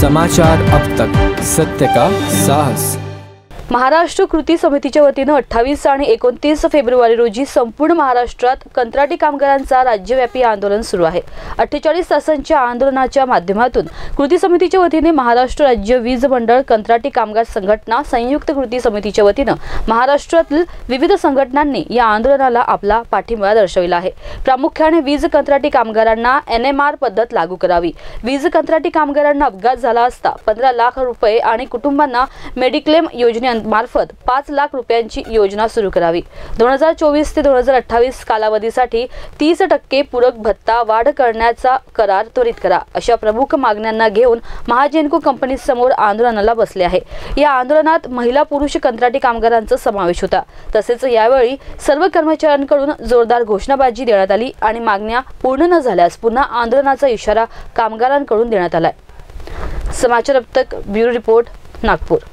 समाचार अब तक, सत्य का साहस। महाराष्ट्र कृती समितीच्या वतीने 28 आणि 29 फेब्रुवारी रोजी संपूर्ण महाराष्ट्रात कंत्राटी कामगारांचा राज्यव्यापी आंदोलन सुरू आहे। 48 तासांच्या आंदोलनाच्या माध्यमातून कृती समितीच्या वतीने महाराष्ट्र राज्य वीज मंडळ कंत्राटी कामगार संघटना संयुक्त कृती समितीच्या वतीने महाराष्ट्रातील विविध संघटनांनी या आंदोलनाला आपला पाठिंबा दर्शविला आहे। प्रामुख्याने वीज कंत्राटी कामगारांना NMR पद्धत लागू करावी, वीज कंत्राटी कामगारांना अपघात झाला असता 15 लाख रुपये आणि कुटुंबांना मेडिक्लेम योजने मार्फत 5 लाख रुपयांची योजना सुरू करावी। 2024 ते 2028 कालावधीसाठी 30% पूरक भत्ता वाढ करण्याचा करार त्वरित करा, अशा प्रमुख मागण्यांना घेऊन महाजेनको कंपनी समोर आंदोलनाला बसले आहे। या आंदोलनात महिला पुरुष कंत्राटी कामगारांचा समावेश होता। तसेच यावेळी सर्व कर्मचाऱ्यांकडून जोरदार घोषणाबाजी देण्यात आली आणि मागण्या पूर्ण न झाल्यास पुन्हा आंदोलनाचा इशारा कामगारांकडून देण्यात आला। समाचार अब तक ब्युरो रिपोर्ट, नागपूर।